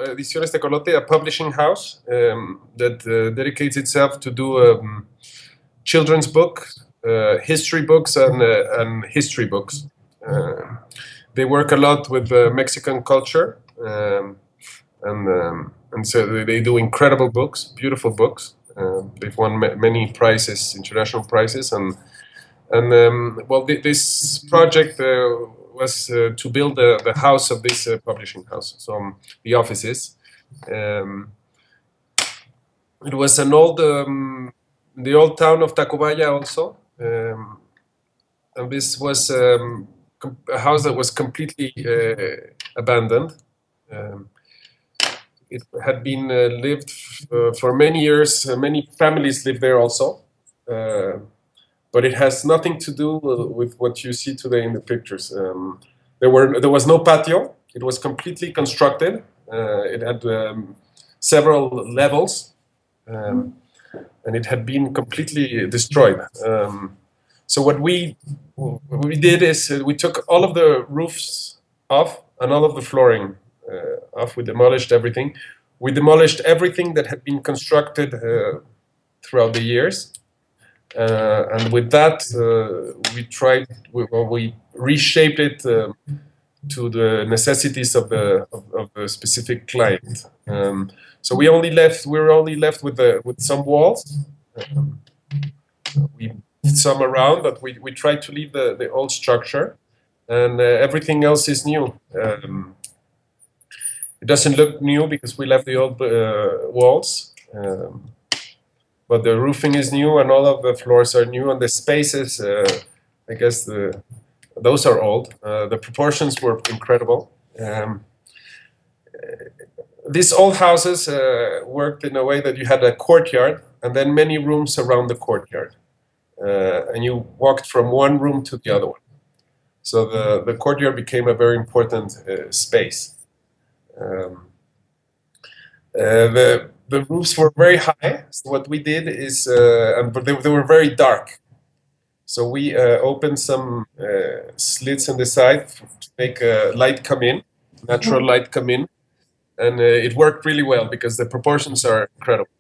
Ediciones Tecolote, a publishing house that dedicates itself to do children's books, history books, and history books. They work a lot with Mexican culture, and so they do incredible books, beautiful books. They've won many prizes, international prizes, and well, this project was to build the house of this publishing house, so the offices. It was an old, the old town of Tacubaya also, and this was a house that was completely abandoned. It had been lived for many years. Many families lived there also. But it has nothing to do with what you see today in the pictures. There was no patio. It was completely constructed. It had several levels, and it had been completely destroyed. So what we did is we took all of the roofs off and all of the flooring off. We demolished everything. We demolished everything that had been constructed throughout the years. And with that, we reshaped it to the necessities of the specific client. So we were only left with some walls. We moved some around, but we tried to leave the old structure, and everything else is new. It doesn't look new because we left the old walls. But the roofing is new, and all of the floors are new, and the spaces, I guess those are old. The proportions were incredible. These old houses worked in a way that you had a courtyard and then many rooms around the courtyard. And you walked from one room to the other one. So the courtyard became a very important space. The roofs were very high. So what we did is, but they were very dark. So we opened some slits on the side to make light come in, natural light come in, and it worked really well because the proportions are incredible.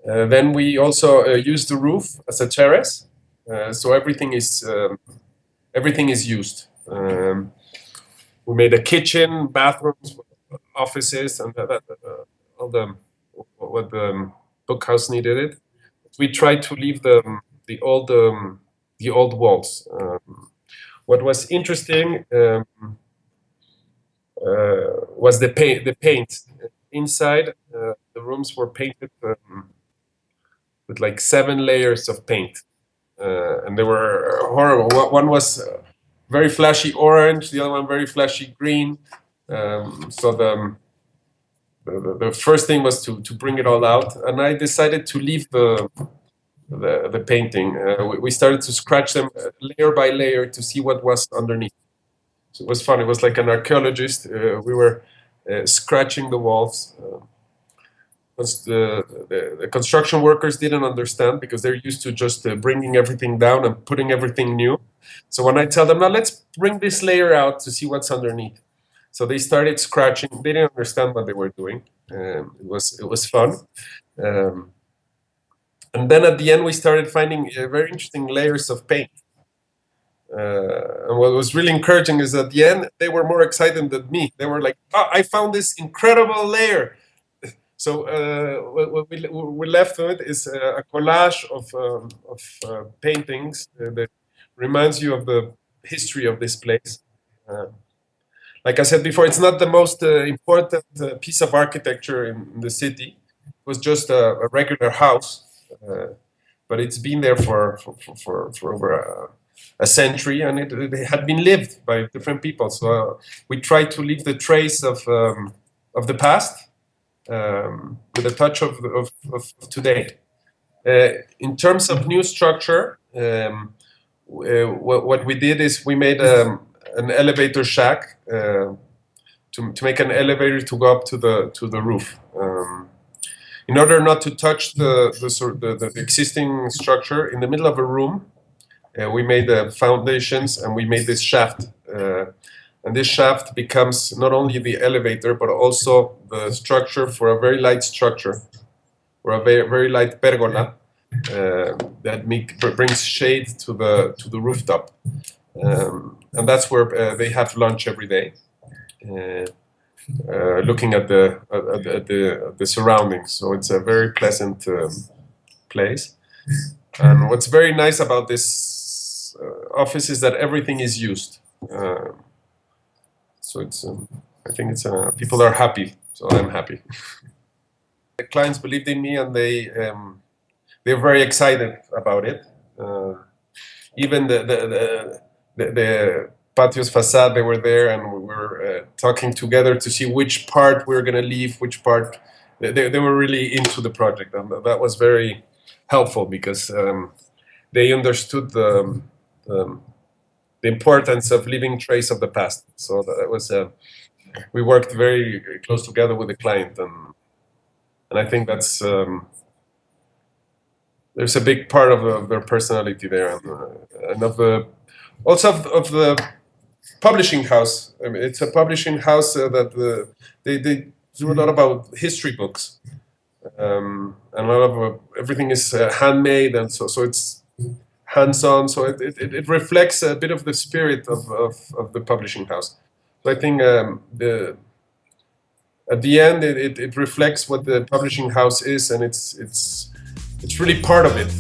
Then we also used the roof as a terrace, so everything is used. We made a kitchen, bathrooms, offices, and all what the bookhouse needed it. We tried to leave the old walls. What was interesting was the paint. Inside, the rooms were painted with like 7 layers of paint, and they were horrible. One was very flashy orange, the other one very flashy green. So the first thing was to bring it all out, and I decided to leave the painting. We started to scratch them layer by layer to see what was underneath. So it was fun. It was like an archaeologist. We were scratching the walls. The construction workers didn't understand because they're used to just bringing everything down and putting everything new. So when I tell them, now let's bring this layer out to see what's underneath. So they started scratching. They didn't understand what they were doing. It was fun. And then at the end, we started finding very interesting layers of paint. And what was really encouraging is at the end, they were more excited than me. They were like, oh, I found this incredible layer. So what we left with is a collage of paintings that reminds you of the history of this place. Like I said before, it's not the most important piece of architecture in the city. It was just a regular house, but it's been there for over a century, and it had been lived by different people. So we tried to leave the trace of the past with a touch of today. In terms of new structure, what we did is we made an elevator shack to make an elevator to go up to the roof. In order not to touch the existing structure, in the middle of a room, we made the foundations and we made this shaft And this shaft becomes not only the elevator, but also the structure for a very light structure, or a very light pergola that brings shade to the rooftop. And that's where they have lunch every day, looking at the surroundings. So it's a very pleasant place. And what's very nice about this office is that everything is used. So it's, I think it's people are happy, so I'm happy. The clients believed in me, and they're very excited about it. Even the patios facade, they were there, and we were talking together to see which part we were going to leave, which part. They were really into the project, and that was very helpful because they understood the importance of leaving trace of the past. So that was we worked very close together with the client, and I think that's there's a big part of their personality there, and of the also of the publishing house. I mean, it's a publishing house that they do a lot about history books, and a lot of everything is handmade, and so it's hands-on. So it reflects a bit of the spirit of the publishing house. So I think at the end it reflects what the publishing house is, and it's really part of it.